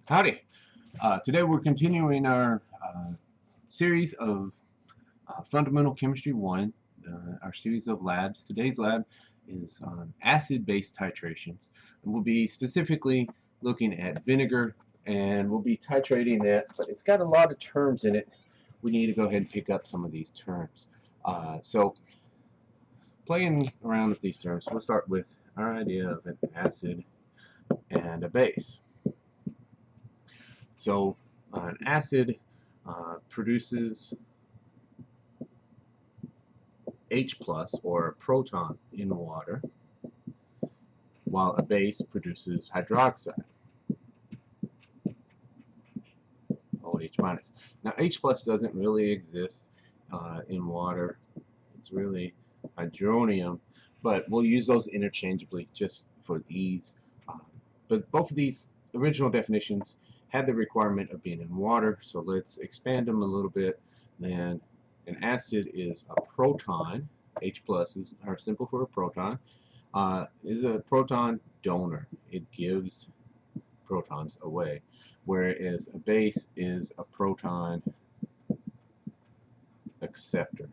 Howdy. Today we're continuing our series of Fundamental Chemistry 1, our series of labs. Today's lab is on acid-base titrations. And we'll be specifically looking at vinegar, and we'll be titrating that, but it's got a lot of terms in it. We need to go ahead and pick up some of these terms. So playing around with these terms, we'll start with our idea of an acid and a base. So an acid produces H plus, or a proton, in water, while a base produces hydroxide, OH minus. Now H plus doesn't really exist in water. It's really hydronium, but we'll use those interchangeably just for ease. But both of these original definitions had the requirement of being in water, so let's expand them a little bit. Then an acid is a proton. H plus is our symbol for a proton. Is a proton donor. It gives protons away, whereas a base is a proton acceptor.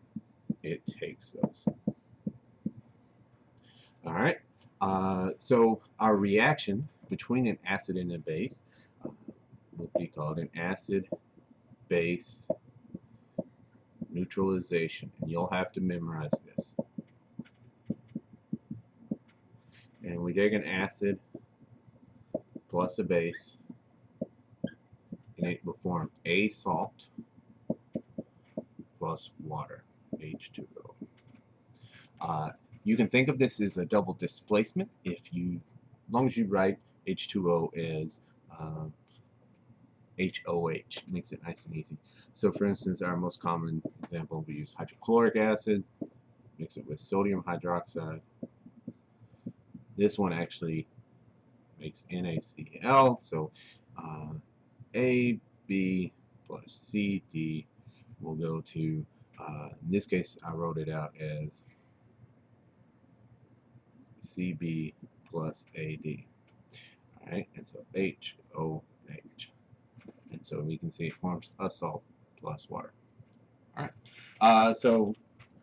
It takes those. All right. So our reaction between an acid and a base will be called an acid-base neutralization, and you'll have to memorize this. And we take an acid plus a base, and it will form a salt plus water, H2O. You can think of this as a double displacement as long as you write H2O as HOH. It makes it nice and easy. So for instance, our most common example, we use hydrochloric acid, mix it with sodium hydroxide. This one actually makes NaCl, so AB plus CD will go to, in this case I wrote it out as CB plus AD. Alright, and so HOH. And so we can see it forms a salt plus water. Alright, so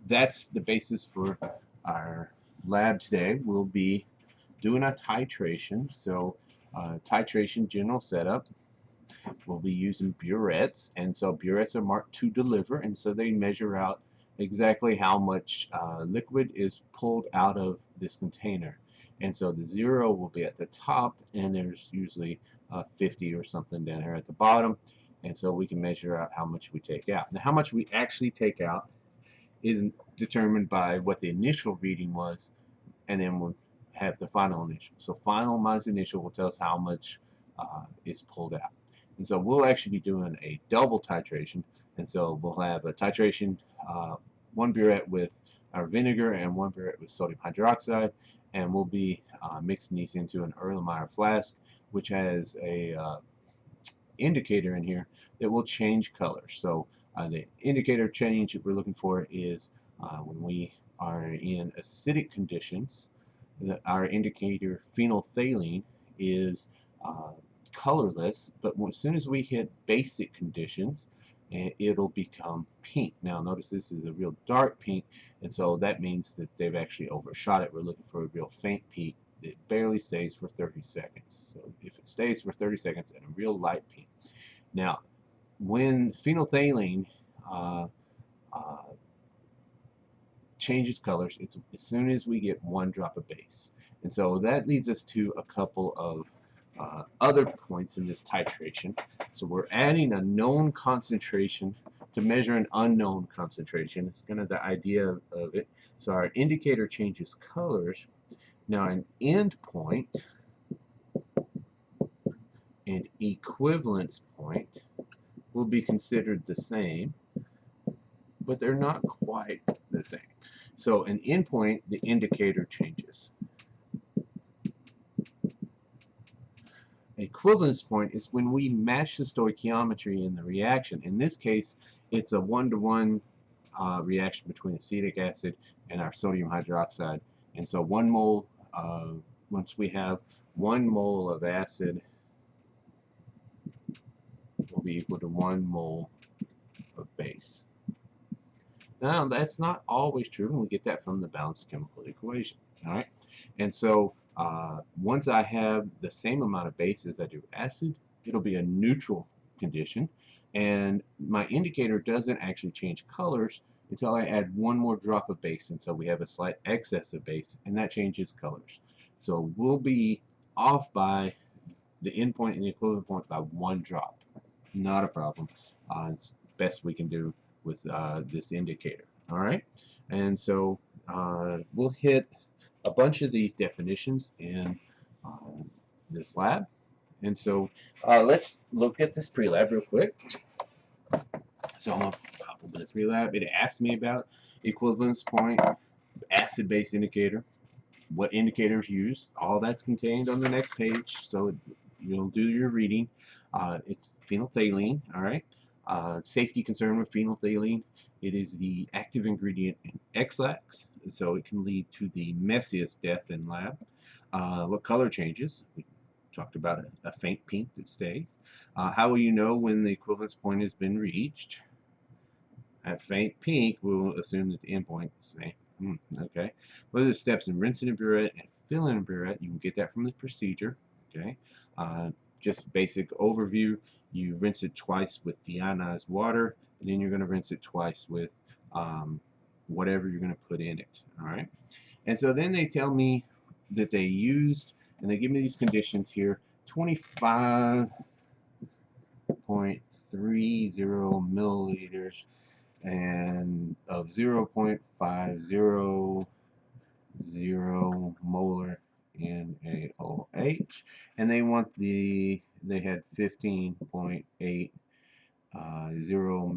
that's the basis for our lab today. We'll be doing a titration. So titration general setup. We'll be using burettes, and so burettes are marked to deliver, and so they measure out exactly how much liquid is pulled out of this container. And so the 0 will be at the top, and there's usually 50 or something down here at the bottom, and so we can measure out how much we take out. Now how much we actually take out is determined by what the initial reading was, and then we'll have the final initial. So final minus initial will tell us how much is pulled out. And so we'll actually be doing a double titration, and so we'll have a titration, one burette with our vinegar and one burette with sodium hydroxide, and we'll be mixing these into an Erlenmeyer flask, which has a indicator in here that will change colors. So the indicator change that we're looking for is when we are in acidic conditions, our indicator phenolphthalein is colorless, but as soon as we hit basic conditions, it'll become pink. Now notice this is a real dark pink, and so that means that they've actually overshot it. We're looking for a real faint pink that barely stays for 30 seconds. So if it stays for 30 seconds and a real light pink. Now when phenolphthalein changes colors, it's as soon as we get one drop of base. And so that leads us to a couple of other points in this titration. So we're adding a known concentration to measure an unknown concentration. It's kind of the idea of it. So our indicator changes colors. Now an end point and equivalence point will be considered the same, but they're not quite the same. So an endpoint, the indicator changes. Equivalence point is when we match the stoichiometry in the reaction. In this case, it's a one-to-one reaction between acetic acid and our sodium hydroxide. And so 1 mole, once we have 1 mole of acid be equal to 1 mole of base. Now, that's not always true, and we get that from the balanced chemical equation. All right, and so once I have the same amount of base as I do acid, it'll be a neutral condition, and my indicator doesn't actually change colors until I add one more drop of base, and so we have a slight excess of base, and that changes colors. So we'll be off by the endpoint and the equivalent point by 1 drop. Not a problem. It's best we can do with this indicator. All right, and so we'll hit a bunch of these definitions in this lab. And so let's look at this pre-lab real quick. So I'm going to pop open the pre-lab. It asked me about equivalence point, acid-base indicator, what indicators used. All that's contained on the next page, so you'll do your reading. It's phenolphthalein, all right? Safety concern with phenolphthalein. It is the active ingredient in X-lax, so it can lead to the messiest death in lab. What color changes? We talked about a faint pink that stays. How will you know when the equivalence point has been reached? At faint pink, we'll assume that the endpoint is the same. Okay. What are the steps in rinsing a burette and filling a burette? You can get that from the procedure. Okay. Just basic overview. You rinse it twice with deionized water, and then you're going to rinse it twice with whatever you're going to put in it. All right. And so then they tell me that they used, and they give me these conditions here, 25.30 milliliters and of 0.500 molar NaOH, and they want they had 15.80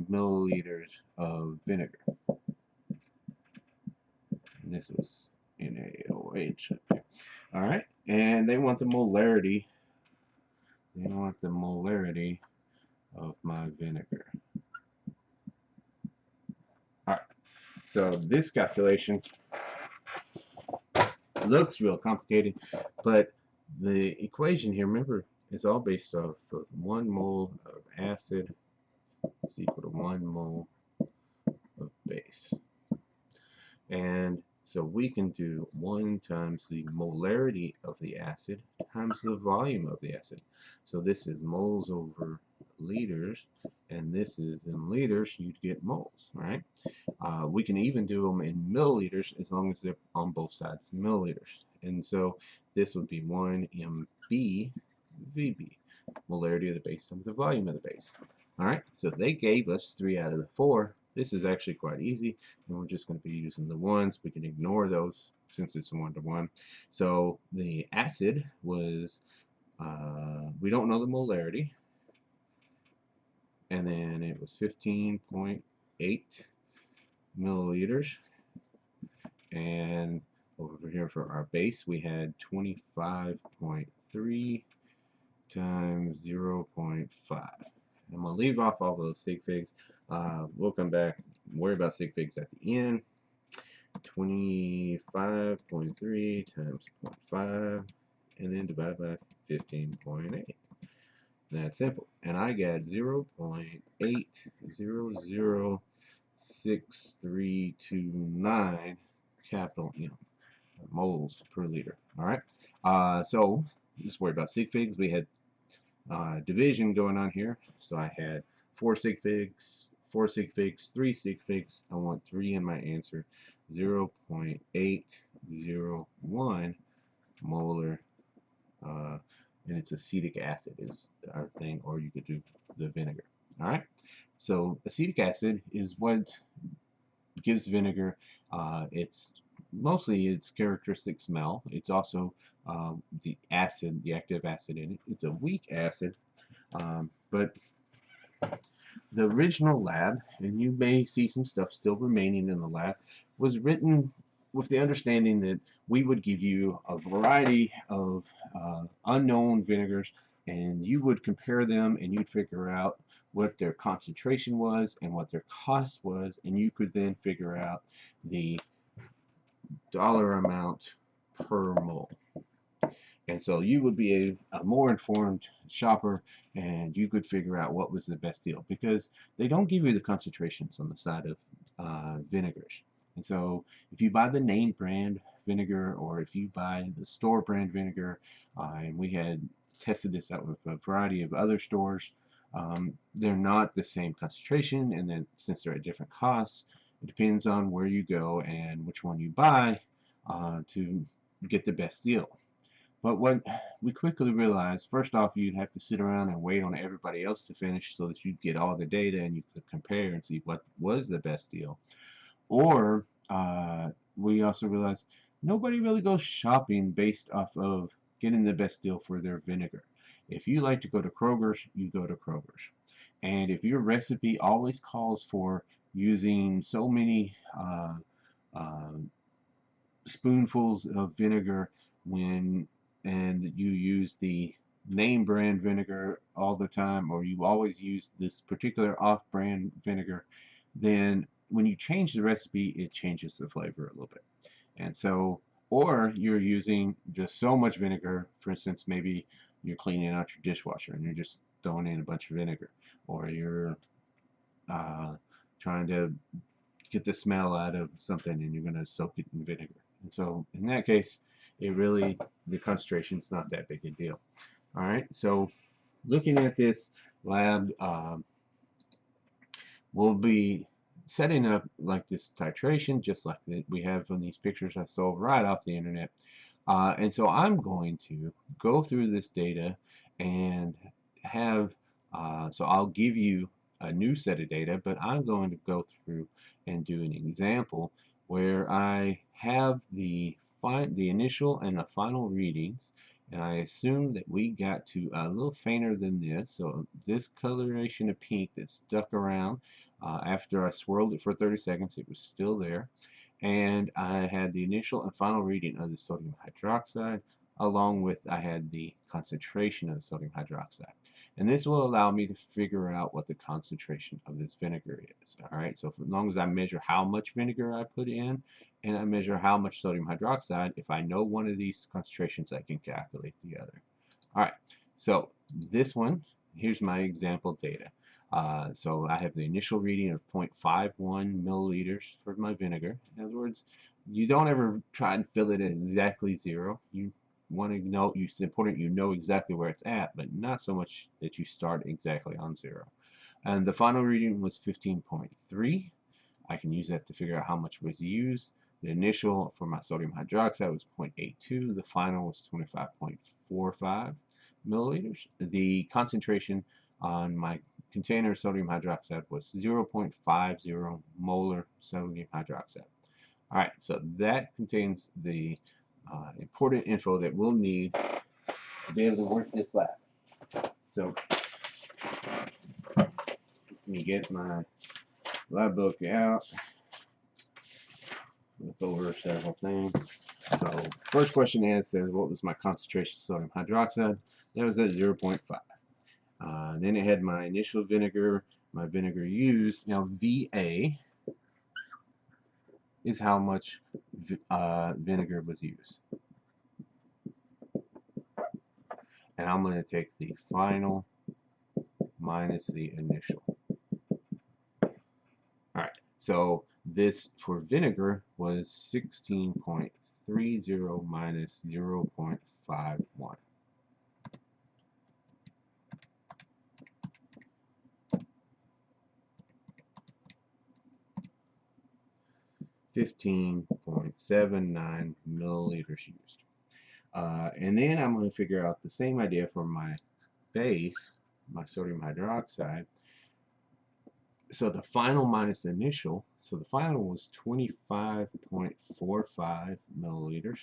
milliliters of vinegar, and this was NaOH. Okay. All right, and they want the molarity. They want the molarity of my vinegar. All right, so this calculation looks real complicated, but the equation here, remember, is all based off of 1 mole of acid is equal to 1 mole of base. And so we can do 1 times the molarity of the acid times the volume of the acid. So this is moles over liters, and this is in liters, you'd get moles, right? We can even do them in milliliters as long as they're on both sides milliliters. And so this would be 1 MB VB, molarity of the base times the volume of the base. All right, so they gave us 3 out of the 4. This is actually quite easy, and we're just going to be using the ones. We can ignore those since it's a 1-to-1. So the acid was, we don't know the molarity, and then it was 15.8 milliliters, and over here for our base we had 25.3 times 0.5. I'm going to leave off all those sig figs. We'll come back and worry about sig figs at the end. 25.3 times 0.5 and then divide by 15.8. That's simple. And I got 0.8006329 capital M moles per liter. All right. So just worry about sig figs. We had division going on here. So I had 4 sig figs, 4 sig figs, 3 sig figs. I want 3 in my answer. 0.801 molar, and it's acetic acid is our thing, or you could do the vinegar. All right. So acetic acid is what gives vinegar its mostly its characteristic smell. It's also the acid, the active acid in it. It's a weak acid, but the original lab, and you may see some stuff still remaining in the lab, was written with the understanding that we would give you a variety of unknown vinegars, and you would compare them and you'd figure out what their concentration was and what their cost was, and you could then figure out the dollar amount per mole. And so you would be a more informed shopper, and you could figure out what was the best deal, because they don't give you the concentrations on the side of vinegars. And so if you buy the name brand vinegar, or if you buy the store brand vinegar, and we had tested this out with a variety of other stores, they're not the same concentration, and then since they're at different costs, it depends on where you go and which one you buy to get the best deal. But what we quickly realized, first off, you'd have to sit around and wait on everybody else to finish so that you'd get all the data and you could compare and see what was the best deal. Or we also realized nobody really goes shopping based off of getting the best deal for their vinegar. If you like to go to Kroger's, you go to Kroger's. And if your recipe always calls for using so many uh, spoonfuls of vinegar when and you use the name brand vinegar all the time, or you always use this particular off-brand vinegar, then when you change the recipe, it changes the flavor a little bit. And so, or you're using just so much vinegar, for instance, maybe you're cleaning out your dishwasher and you're just throwing in a bunch of vinegar, or you're uh, trying to get the smell out of something and you're going to soak it in vinegar. And so in that case, the concentration is not that big a deal. All right, so looking at this lab, we'll be setting up like this titration, just like we have on these pictures I stole right off the internet. And so I'm going to go through this data and have, so I'll give you a new set of data, but I'm going to go through and do an example where I have the initial and the final readings, and I assume that we got to a little fainter than this. So this coloration of pink that stuck around after I swirled it for 30 seconds, it was still there. And I had the initial and final reading of the sodium hydroxide, along with I had the concentration of the sodium hydroxide. And this will allow me to figure out what the concentration of this vinegar is. All right, so as long as I measure how much vinegar I put in and I measure how much sodium hydroxide, if I know one of these concentrations, I can calculate the other. All right, so this one, here's my example data. So I have the initial reading of 0.51 milliliters for my vinegar. In other words, you don't ever try and fill it at exactly zero. You want to know, it's important you know exactly where it's at, but not so much that you start exactly on zero. And the final reading was 15.3. I can use that to figure out how much was used. The initial for my sodium hydroxide was 0.82. The final was 25.45 milliliters. The concentration on my container of sodium hydroxide was 0.50 molar sodium hydroxide. All right, so that contains the important info that we'll need to be able to work this lab. So let me get my lab book out, look over several things. So first question says, what was my concentration of sodium hydroxide? That was at 0.5. Then it had my initial vinegar, my vinegar used. Now VA is how much vinegar was used. And I'm going to take the final minus the initial. Alright, so this for vinegar was 16.30 minus 0.51. 15.79 milliliters used. And then I'm going to figure out the same idea for my base, my sodium hydroxide. So the final minus the initial, so the final was 25.45 milliliters,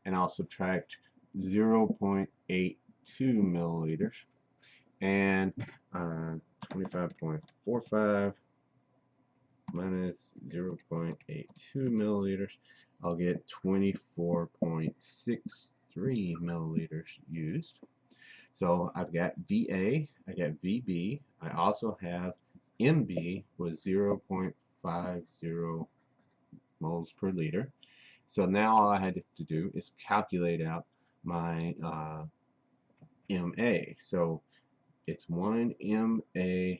and I'll subtract 0.82 milliliters, and 25.45 minus 0.82 milliliters, I'll get 24.63 milliliters used. So I've got VA, I got VB, I also have MB with 0.50 moles per liter. So now all I had to do is calculate out my MA. So it's 1 MAVA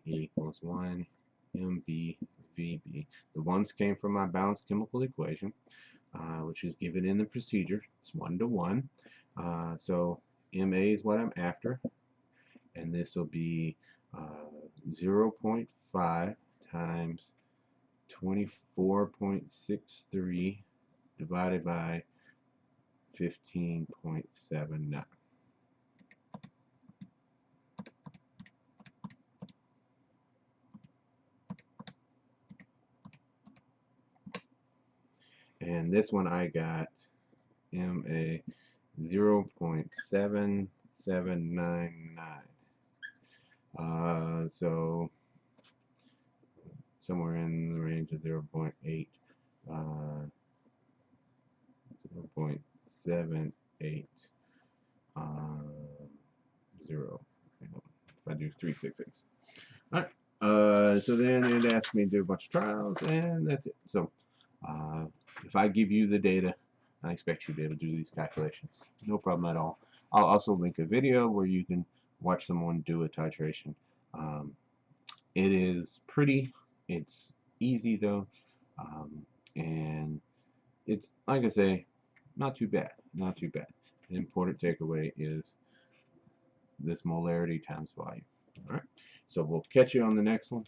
equals 1 MBVB. The ones came from my balanced chemical equation, which is given in the procedure. It's 1 to 1. So MA is what I'm after, and this will be 0.5 times 24.63 divided by 15.79. And this one I got MA 0.7799. So somewhere in the range of 0.8, 0.78, 0. If I do 3 6 Alright, so then it asked me to do a bunch of trials, and that's it. So if I give you the data, I expect you to be able to do these calculations. No problem at all. I'll also link a video where you can watch someone do a titration. It is pretty, it's easy though, and it's, like I say, not too bad, not too bad. The important takeaway is this molarity times volume. Alright, so we'll catch you on the next one.